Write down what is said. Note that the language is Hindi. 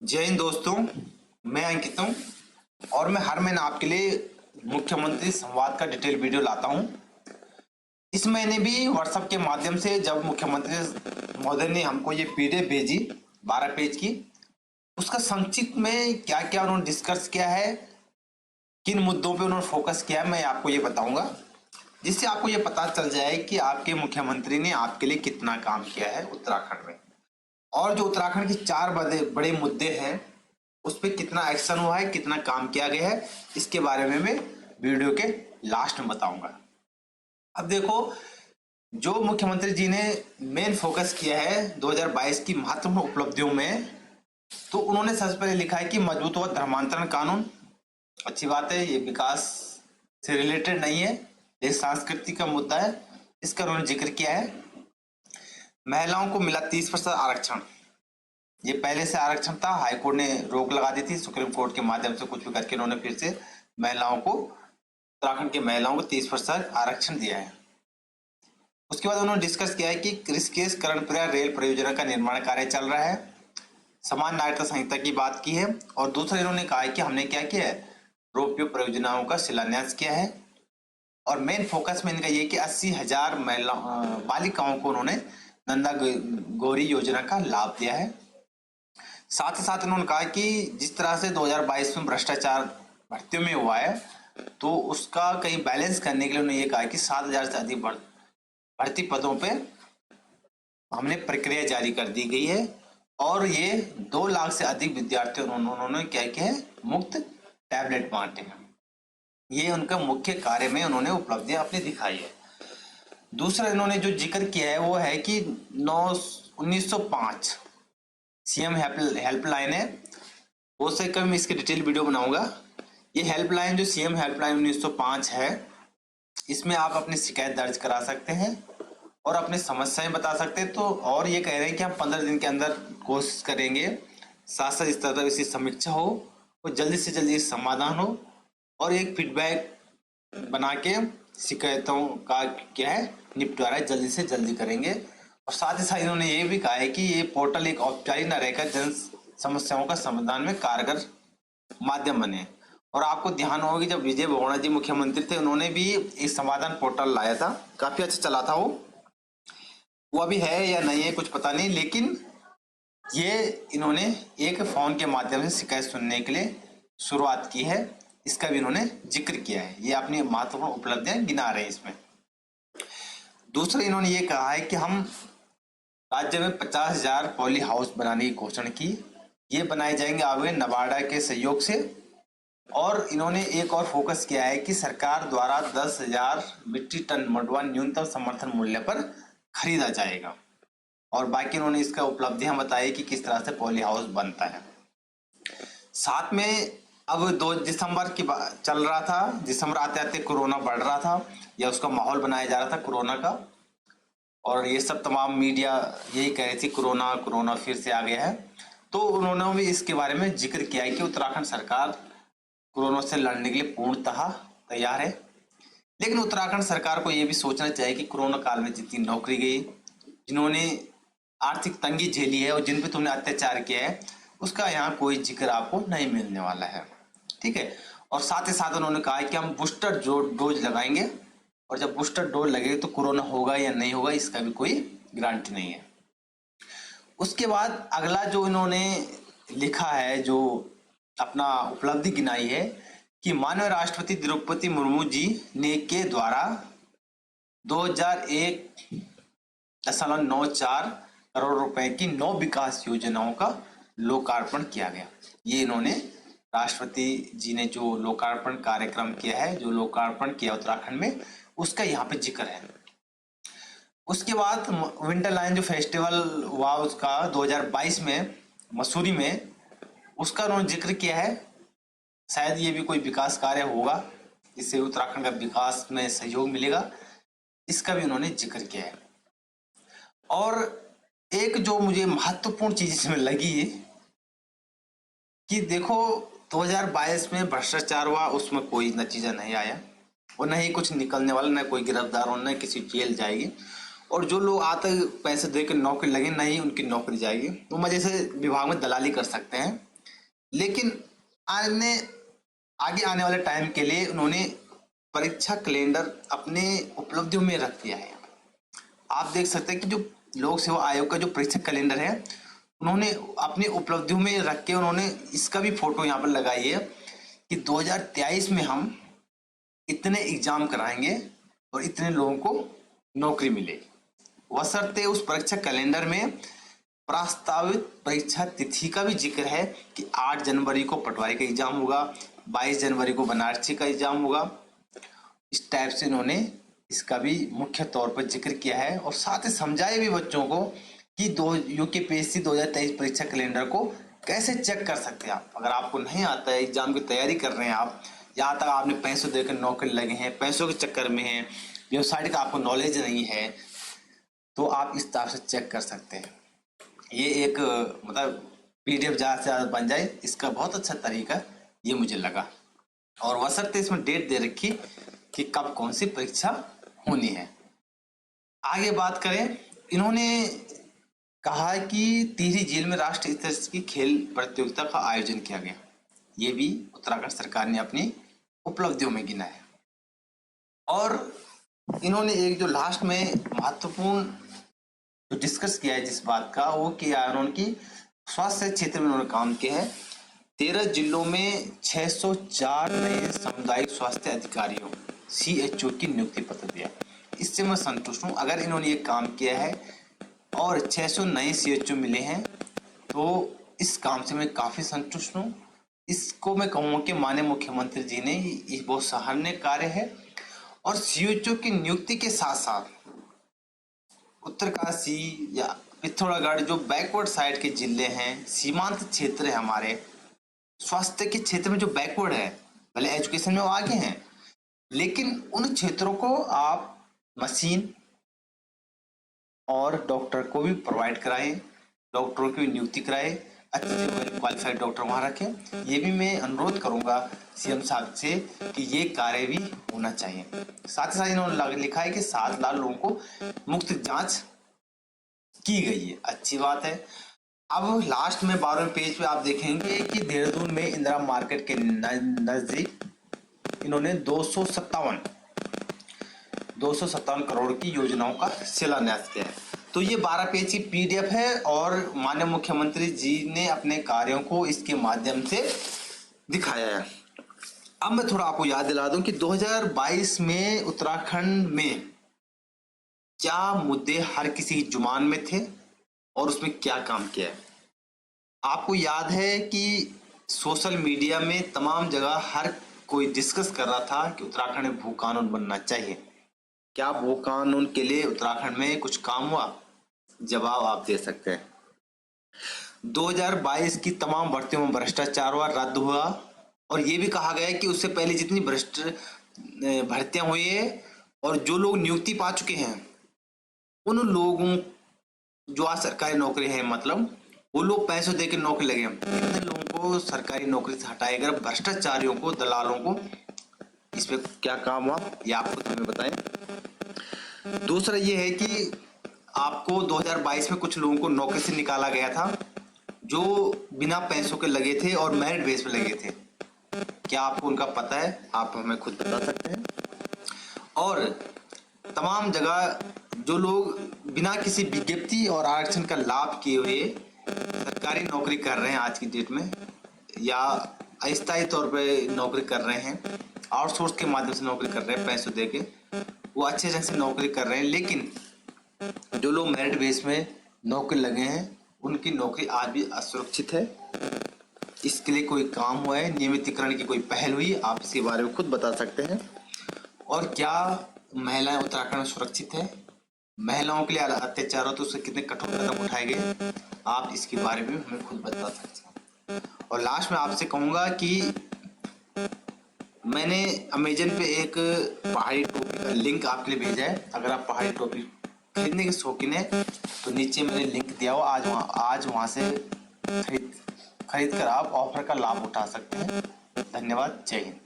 जय हिंद दोस्तों। मैं अंकित हूँ और मैं हर महीने आपके लिए मुख्यमंत्री संवाद का डिटेल वीडियो लाता हूँ। इस महीने भी व्हाट्सएप के माध्यम से जब मुख्यमंत्री महोदय ने हमको ये पीडीएफ भेजी 12 पेज की, उसका संक्षिप्त में क्या क्या उन्होंने डिस्कस किया है, किन मुद्दों पे उन्होंने फोकस किया है, मैं आपको ये बताऊंगा, जिससे आपको ये पता चल जाए कि आपके मुख्यमंत्री ने आपके लिए कितना काम किया है उत्तराखंड में। और जो उत्तराखंड के 4 बड़े बड़े मुद्दे हैं उस पर कितना एक्शन हुआ है, कितना काम किया गया है, इसके बारे में मैं वीडियो के लास्ट में बताऊंगा। अब देखो, जो मुख्यमंत्री जी ने मेन फोकस किया है 2022 की महत्वपूर्ण उपलब्धियों में, तो उन्होंने सबसे पहले लिखा है कि मजबूत व धर्मांतरण कानून। अच्छी बात है, ये विकास से रिलेटेड नहीं है, ये सांस्कृतिक का मुद्दा है, इसका उन्होंने जिक्र किया है। महिलाओं को मिला 30% आरक्षण। ये पहले से आरक्षण था, हाईकोर्ट ने रोक लगा दी थी, सुप्रीम कोर्ट के माध्यम से कुछ भी करके उन्होंने फिर से महिलाओं को, उत्तराखंड की महिलाओं को 30% आरक्षण दिया है। उसके बाद उन्होंने डिस्कस किया है कि ऋषिकेश कर्णप्रयाग रेल परियोजना का निर्माण कार्य चल रहा है, समान नागरिकता संहिता की बात की है। और दूसरा इन्होंने कहा है कि हमने क्या किया है, रोपवे परियोजनाओं का शिलान्यास किया है। और मेन फोकस में इनका ये कि 80,000 महिला बालिकाओं को उन्होंने नंदा गौरी योजना का लाभ दिया है। साथ ही साथ उन्होंने कहा कि जिस तरह से 2022 में भ्रष्टाचार भर्तियों में हुआ है, तो उसका कहीं बैलेंस करने के लिए उन्होंने ये कहा कि 7,000 से अधिक भर्ती पदों पे हमने प्रक्रिया जारी कर दी गई है। और ये 2 लाख से अधिक विद्यार्थियों उन्होंने क्या किया है, मुफ्त टैबलेट बांटे हैं। ये उनका मुख्य कार्य में उन्होंने उपलब्धियां अपनी दिखाई है। दूसरा इन्होंने जो जिक्र किया है वो है कि 1905 सीएम हेल्पलाइन है, हो सके मैं इसके डिटेल वीडियो बनाऊंगा। ये हेल्पलाइन जो सीएम हेल्पलाइन 1905 है, इसमें आप अपनी शिकायत दर्ज करा सकते हैं और अपनी समस्याएं बता सकते हैं। तो और ये कह रहे हैं कि हम 15 दिन के अंदर कोशिश करेंगे, साथ साथ इस तरह इसकी समीक्षा हो और जल्दी से जल्दी समाधान हो, और एक फीडबैक बना के शिकायतों का क्या है निपटारा जल्दी से जल्दी करेंगे। और साथ ही साथ इन्होंने ये भी कहा है कि ये पोर्टल एक औपचारिक न रहकर जन समस्याओं का समाधान में कारगर माध्यम बने। और आपको ध्यान होगा कि जब विजय बहुगुणा जी मुख्यमंत्री थे, उन्होंने भी एक समाधान पोर्टल लाया था, काफी अच्छा चला था वो अभी है या नहीं है कुछ पता नहीं, लेकिन ये इन्होंने एक फोन के माध्यम से शिकायत सुनने के लिए शुरुआत की है, इसका भी इन्होंने जिक्र किया है। ये अपनी महत्वपूर्ण उपलब्धियां गिना रहे हैं इसमें। दूसरा इन्होंने ये कहा है कि हम राज्य में 50,000 पॉली हाउस बनाने की घोषणा की, ये बनाए जाएंगे आगे नवाडा के सहयोग से। और इन्होंने एक और फोकस किया है कि सरकार द्वारा 10,000 मीट्रिक टन मंडुआ न्यूनतम समर्थन मूल्य पर खरीदा जाएगा। और बाकी इन्होंने इसका उपलब्धियां बताई कि किस तरह से पॉली हाउस बनता है। साथ में अब 2 दिसंबर की चल रहा था, दिसंबर आते आते कोरोना बढ़ रहा था, या उसका माहौल बनाया जा रहा था कोरोना का, और ये सब तमाम मीडिया यही कह रही थी कोरोना कोरोना फिर से आ गया है। तो उन्होंने भी इसके बारे में जिक्र किया है कि उत्तराखंड सरकार कोरोना से लड़ने के लिए पूर्णतः तैयार है। लेकिन उत्तराखंड सरकार को यह भी सोचना चाहिए कि कोरोना काल में जितनी नौकरी गई, जिन्होंने आर्थिक तंगी झेली है और जिन पे तुमने अत्याचार किया है, उसका यहाँ कोई जिक्र आपको नहीं मिलने वाला है, ठीक है। और साथ ही साथ उन्होंने कहा है कि हम बूस्टर डोज लगाएंगे, और जब बूस्टर डोज लगेगा तो कोरोना होगा या नहीं होगा इसका भी कोई गारंटी नहीं है। उसके बाद अगला जो इन्होंने लिखा है, जो अपना उपलब्धि गिनाई है, कि माननीय राष्ट्रपति द्रौपदी मुर्मू जी ने के द्वारा 2001.94 करोड़ रुपए की 9 विकास योजनाओं का लोकार्पण किया गया। ये इन्होंने राष्ट्रपति जी ने जो लोकार्पण कार्यक्रम किया है, जो लोकार्पण किया उत्तराखंड में, उसका यहाँ पे जिक्र है। उसके बाद विंटर लायन जो फेस्टिवल हुआ उसका 2022 में मसूरी में, उसका उन्होंने जिक्र किया है। शायद ये भी कोई विकास कार्य होगा, इससे उत्तराखंड का विकास में सहयोग मिलेगा, इसका भी उन्होंने जिक्र किया है। और एक जो मुझे महत्वपूर्ण चीज इसमें लगी कि देखो 2022 में भ्रष्टाचार हुआ, उसमें कोई नतीजा नहीं आया और न ही कुछ निकलने वाला, न कोई गिरफ्तार होना, न किसी जेल जाएगी। और जो लोग आते पैसे देकर नौकरी लगे, नहीं उनकी नौकरी जाएगी। तो मजे से विभाग में दलाली कर सकते हैं, लेकिन आगे आने वाले टाइम के लिए उन्होंने परीक्षा कैलेंडर अपने उपलब्धियों में रख दिया है। आप देख सकते हैं कि जो लोक सेवा आयोग का जो परीक्षा कैलेंडर है, उन्होंने अपनी उपलब्धियों में रख के उन्होंने इसका भी फोटो यहाँ पर लगाई है कि 2023 में हम इतने एग्जाम कराएंगे और इतने लोगों को नौकरी मिलेगी। बशर्ते उस परीक्षा कैलेंडर में प्रस्तावित परीक्षा तिथि का भी जिक्र है कि 8 जनवरी को पटवारी का एग्जाम होगा, 22 जनवरी को बनारसी का एग्जाम होगा। इस टाइप से इन्होंने इसका भी मुख्य तौर पर जिक्र किया है और साथ ही समझाए भी बच्चों को कि यूकेपीएससी 2023 परीक्षा कैलेंडर को कैसे चेक कर सकते हैं आप। अगर आपको नहीं आता है, एग्जाम की तैयारी कर रहे हैं आप, यहाँ तक आपने पैसों देकर नौकरी लगे हैं, पैसों के चक्कर में हैं, वेबसाइट का आपको नॉलेज नहीं है, तो आप इस तरह से चेक कर सकते हैं। ये एक मतलब पीडीएफ ज़्यादा से ज़्यादा बन जाए, इसका बहुत अच्छा तरीका ये मुझे लगा। और बशर्ते इसमें डेट दे रखी कि कब कौन सी परीक्षा होनी है। आगे बात करें, इन्होंने कहा कि टिहरी झील में राष्ट्रीय स्तर की खेल प्रतियोगिता का आयोजन किया गया। ये भी उत्तराखंड सरकार ने अपनी उपलब्धियों में गिना है। और इन्होंने एक जो लास्ट में महत्वपूर्ण जो डिस्कस किया है जिस बात का, वो किया उन्होंने कि स्वास्थ्य क्षेत्र में उन्होंने काम किया है। 13 जिलों में 604 नए सामुदायिक स्वास्थ्य अधिकारियों CHO की नियुक्ति पत्र दिया। इससे मैं संतुष्ट हूँ। अगर इन्होंने ये काम किया है और 600 नए CHO मिले हैं तो इस काम से मैं काफ़ी संतुष्ट हूँ। इसको मैं कहूँगा कि माननीय मुख्यमंत्री जी ने ये बहुत सराहनीय कार्य है। और CHO की नियुक्ति के साथ साथ उत्तरकाशी या पिथौरागढ़ जो बैकवर्ड साइड के जिले हैं, सीमांत क्षेत्र है हमारे, स्वास्थ्य के क्षेत्र में जो बैकवर्ड है, भले एजुकेशन में वो आगे हैं, लेकिन उन क्षेत्रों को आप मशीन और डॉक्टर को भी प्रोवाइड कराएं, डॉक्टरों की भी नियुक्ति कराएं, अच्छे से क्वालिफाइड डॉक्टर वहां रखें। ये भी मैं अनुरोध करूंगा CM साहब से कि ये कार्य भी होना चाहिए। साथ ही साथ इन्होंने लिखा है कि 7 लाख लोगों को मुफ्त जांच की गई है, अच्छी बात है। अब लास्ट में 12वें पेज पे आप देखेंगे कि देहरादून में इंदिरा मार्केट के नजदीक इन्होंने 257 करोड़ की योजनाओं का शिलान्यास किया है। तो ये 12 पेज की PDF है और माननीय मुख्यमंत्री जी ने अपने कार्यों को इसके माध्यम से दिखाया है। अब मैं थोड़ा आपको याद दिला दूं कि 2022 में उत्तराखंड में क्या मुद्दे हर किसी की जुबान में थे और उसमें क्या काम किया है। आपको याद है कि सोशल मीडिया में तमाम जगह हर कोई डिस्कस कर रहा था कि उत्तराखंड में भू कानून बनना चाहिए। क्या भू कानून के लिए उत्तराखंड में कुछ काम हुआ? जवाब आप दे सकते हैं। 2022 की तमाम भर्तियों में भ्रष्टाचार हुआ, रद्द हुआ। और ये भी कहा गया कि उससे पहले जितनी भर्तियां हुई है और जो लोग नियुक्ति पा चुके हैं उन लोगों जो आज सरकारी नौकरी है, मतलब वो लोग पैसों देकर नौकरी लगे, इतने लोगों को सरकारी नौकरी से हटाएगा, भ्रष्टाचारियों को, दलालों को। इस पे क्या काम हुआ ये आपको हमें बताएं। दूसरा ये है कि आपको 2022 में कुछ लोगों को नौकरी से निकाला गया था जो बिना पैसों के लगे थे और मेरिट बेस पे लगे थे। क्या आपको उनका पता है? आप हमें खुद बता सकते हैं। और तमाम जगह जो लोग बिना किसी विज्ञप्ति और आरक्षण का लाभ किए हुए सरकारी नौकरी कर रहे हैं आज की डेट में, या अस्थायी तौर पे नौकरी कर रहे हैं, आउटसोर्स के माध्यम से नौकरी कर रहे हैं पैसों देके, वो अच्छे ढंग से नौकरी कर रहे हैं, लेकिन जो लोग मेरिट बेस में नौकरी लगे हैं उनकी नौकरी आज भी असुरक्षित है। इसके लिए कोई काम हुआ है, नियमितीकरण की कोई पहल हुई, आप इसके बारे में खुद बता सकते हैं। और क्या महिलाएं उत्तराखंड में सुरक्षित है? महिलाओं के लिए अत्याचार हो तो उससे कितने कठोर कदम उठाए गए, आप इसके बारे में हमें खुद बता सकते हैं। और लास्ट में आपसे कहूंगा कि मैंने अमेजन पे एक पहाड़ी टोपी का लिंक आपके लिए भेजा है। अगर आप पहाड़ी टोपी खरीदने के शौकीन है तो नीचे मैंने लिंक दिया हो, आज वहां से खरीद कर आप ऑफर का लाभ उठा सकते हैं। धन्यवाद। जय हिंद।